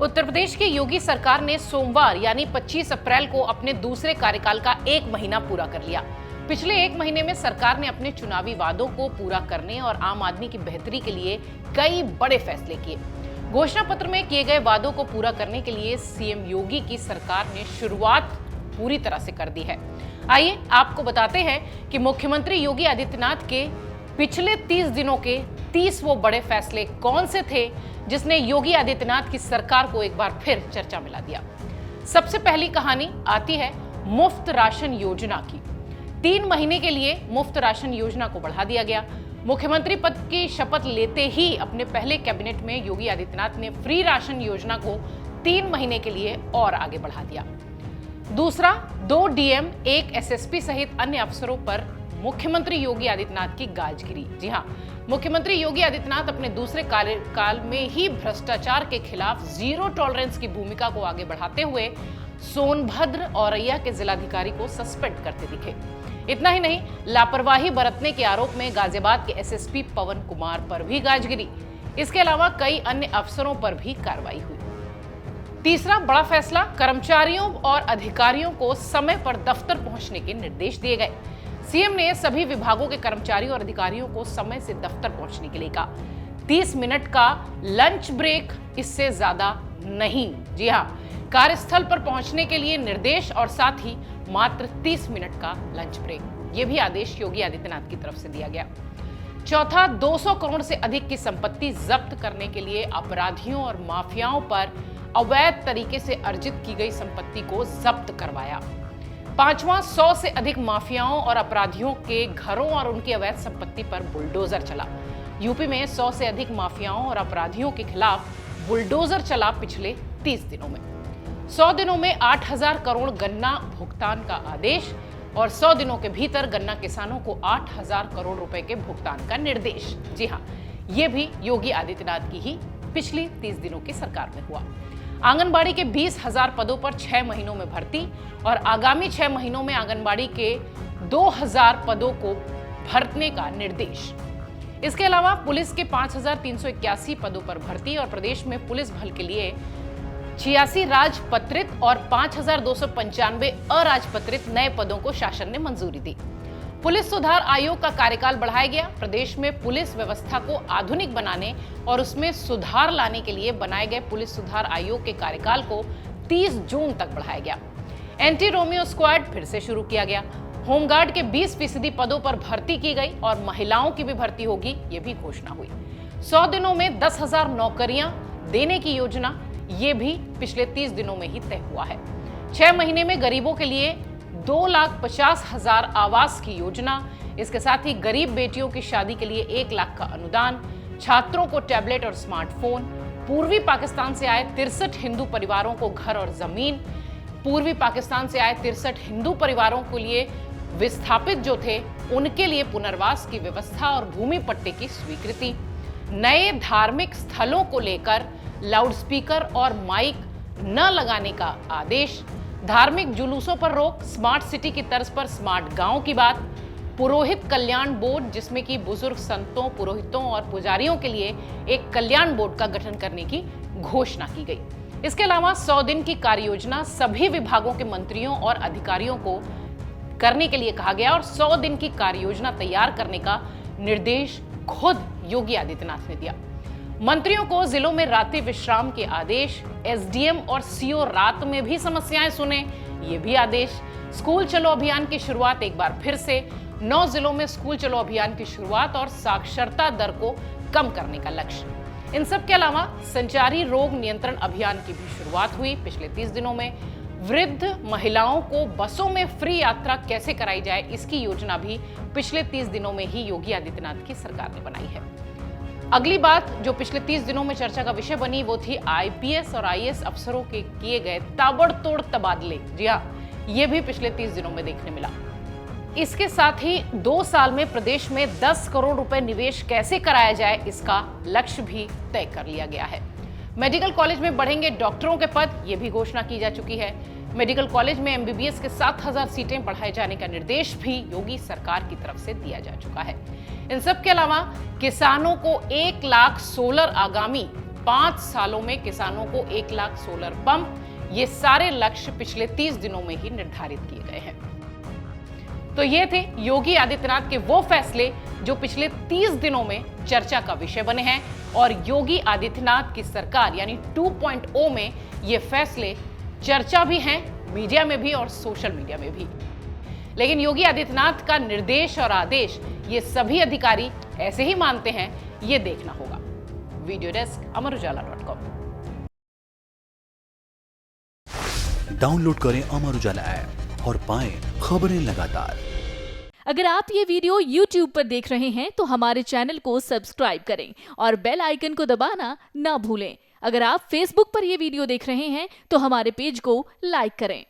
उत्तर प्रदेश की योगी सरकार ने सोमवार यानी 25 अप्रैल को अपने दूसरे कार्यकाल का 1 महीना पूरा कर लिया। पिछले 1 महीने में सरकार ने अपने चुनावी वादों को पूरा करने और आम आदमी की बेहतरी के लिए कई बड़े फैसले किए। घोषणा पत्र में किए गए वादों को पूरा करने के लिए सीएम योगी की सरकार ने शुरुआत पूरी तरह से कर दी है। आइए आपको बताते हैं कि मुख्यमंत्री योगी आदित्यनाथ के पिछले 30 दिनों के 30 वो बड़े फैसले कौन से थे जिसने योगी आदित्यनाथ की सरकार को एक बार फिर चर्चा में ला दिया। सबसे पहली कहानी आती है मुफ्त राशन योजना की। 3 महीने के लिए मुफ्त राशन योजना को बढ़ा दिया गया। मुख्यमंत्री पद की शपथ लेते ही अपने पहले कैबिनेट में योगी आदित्यनाथ ने फ्री राशन योजना को 3 महीने के लिए और आगे बढ़ा दिया। दूसरा, 2 डीएम, 1 एसएसपी सहित अन्य अफसरों पर मुख्यमंत्री योगी आदित्यनाथ की गाज गिरी। जी हां, मुख्यमंत्री योगी आदित्यनाथ अपने दूसरे कार्यकाल में ही भ्रष्टाचार के खिलाफ जीरो टॉलरेंस की भूमिका को आगे बढ़ाते हुए सोनभद्र औरैया के जिलाधिकारी को सस्पेंड करते दिखे। इतना ही नहीं, लापरवाही बरतने के आरोप में गाजियाबाद के एसएसपी पवन कुमार पर भी गाज गिरी। इसके अलावा कई अन्य अफसरों पर भी कार्रवाई हुई। तीसरा बड़ा फैसला, कर्मचारियों और अधिकारियों को समय पर दफ्तर पहुंचने के निर्देश दिए गए। सीएम ने सभी विभागों के कर्मचारियों और अधिकारियों को समय से दफ्तर पहुंचने के लिए कहा। 30 मिनट का लंच ब्रेक, इससे ज्यादा नहीं। जी हां, कार्यस्थल पर पहुंचने के लिए निर्देश और साथ ही मात्र 30 मिनट का लंच ब्रेक। यह भी आदेश योगी आदित्यनाथ की तरफ से दिया गया। चौथा, 200 करोड़ से अधिक की संपत्ति जब्त करने के लिए अपराधियों और माफियाओं पर अवैध तरीके से अर्जित की गई संपत्ति को जब्त करवाया। पांचवां, 100 से अधिक माफियाओं और अपराधियों के घरों और उनकी अवैध संपत्ति पर बुलडोजर चला। यूपी में 100 से अधिक माफियाओं और अपराधियों के खिलाफ बुलडोजर चला पिछले 30 दिनों में। 100 दिनों में 8000 करोड़ गन्ना भुगतान का आदेश और 100 दिनों के भीतर गन्ना किसानों को 8000 करोड़ रुपए के भुगतान का निर्देश। जी हां, यह भी योगी आदित्यनाथ की ही पिछली 30 दिनों की सरकार में हुआ। आंगनबाड़ी के 20,000 पदों पर 6 महीनों में भर्ती और आगामी 6 महीनों में आंगनबाड़ी के 2000 पदों को भरने का निर्देश। इसके अलावा पुलिस के 5381 पदों पर भर्ती और प्रदेश में पुलिस बल के लिए 86 राजपत्रित और 5295 अराजपत्रित नए पदों को शासन ने मंजूरी दी। पुलिस सुधार आयोग का कार्यकाल बढ़ाया गया। प्रदेश में पुलिस व्यवस्था को आधुनिक बनाने और उसमें सुधार लाने के लिए बनाए गए पुलिस सुधार आयोग के कार्यकाल को 30 जून तक बढ़ाया गया। एंटी रोमियो स्क्वाड फिर से शुरू किया गया। होमगार्ड के 20% पदों पर भर्ती की गई और महिलाओं की भी भर्ती होगी, ये भी घोषणा हुई। 100 दिनों में 10,000 नौकरियां देने की योजना, ये भी पिछले 30 दिनों में ही तय हुआ है। 6 महीने में गरीबों के लिए 2,50,000 आवास की योजना। इसके साथ ही गरीब बेटियों की शादी के लिए 1 लाख का अनुदान, छात्रों को टैबलेट और स्मार्टफोन, पूर्वी पाकिस्तान से आए 63 हिंदू परिवारों को घर और जमीन, पूर्वी पाकिस्तान से आए 63 हिंदू परिवारों के लिए विस्थापित जो थे उनके लिए पुनर्वास की व्यवस्था और भूमि पट्टे की स्वीकृति, नए धार्मिक स्थलों को लेकर लाउडस्पीकर और माइक न लगाने का आदेश, धार्मिक जुलूसों पर रोक, स्मार्ट सिटी की तर्ज पर स्मार्ट गांव की बात, पुरोहित कल्याण बोर्ड जिसमें कि बुजुर्ग संतों, पुरोहितों और पुजारियों के लिए एक कल्याण बोर्ड का गठन करने की घोषणा की गई। इसके अलावा 100 दिन की कार्य योजना सभी विभागों के मंत्रियों और अधिकारियों को करने के लिए कहा गया और 100 दिन की कार्य योजना तैयार करने का निर्देश खुद योगी आदित्यनाथ ने दिया। मंत्रियों को जिलों में रात्रि विश्राम के आदेश, एसडीएम और सीओ रात में भी समस्याएं सुने, ये भी आदेश। स्कूल चलो अभियान की शुरुआत एक बार फिर से, 9 जिलों में स्कूल चलो अभियान की शुरुआत और साक्षरता दर को कम करने का लक्ष्य। इन सब के अलावा संचारी रोग नियंत्रण अभियान की भी शुरुआत हुई पिछले 30 दिनों में। वृद्ध महिलाओं को बसों में फ्री यात्रा कैसे कराई जाए, इसकी योजना भी पिछले 30 दिनों में ही योगी आदित्यनाथ की सरकार ने बनाई है। अगली बात जो पिछले 30 दिनों में चर्चा का विषय बनी वो थी आईपीएस और आईएएस अफसरों के किए गए ताबड़तोड़ तबादले। जी हां, ये भी पिछले 30 दिनों में देखने मिला। इसके साथ ही 2 साल में प्रदेश में 10 करोड़ रुपए निवेश कैसे कराया जाए, इसका लक्ष्य भी तय कर लिया गया है। मेडिकल कॉलेज में बढ़ेंगे डॉक्टरों के पद, ये भी घोषणा की जा चुकी है। मेडिकल कॉलेज में एमबीबीएस के 7,000 सीटें बढ़ाए जाने का निर्देश भी योगी सरकार की तरफ से दिया जा चुका है। इन सब के अलावा किसानों को 1 लाख सोलर आगामी 5 सालों में किसानों को 1 लाख सोलर पंप, ये सारे लक्ष्य पिछले 30 दिनों में ही निर्धारित किए गए हैं। तो ये थे योगी आदित्यनाथ के वो फैसले जो पिछले 30 दिनों में चर्चा का विषय बने हैं, और योगी आदित्यनाथ की सरकार यानी 2.0 में ये फैसले चर्चा भी हैं, मीडिया में भी और सोशल मीडिया में भी। लेकिन योगी आदित्यनाथ का निर्देश और आदेश ये सभी अधिकारी ऐसे ही मानते हैं, ये देखना होगा। Video desk amarujala.com। डाउनलोड करें अमर उजाला ऐप और पाएं खबरें लगातार। अगर आप ये वीडियो YouTube पर देख रहे हैं तो हमारे चैनल को सब्सक्राइब करें और बेल आइकन को दबाना ना भूलें। अगर आप Facebook पर ये वीडियो देख रहे हैं तो हमारे पेज को लाइक करें।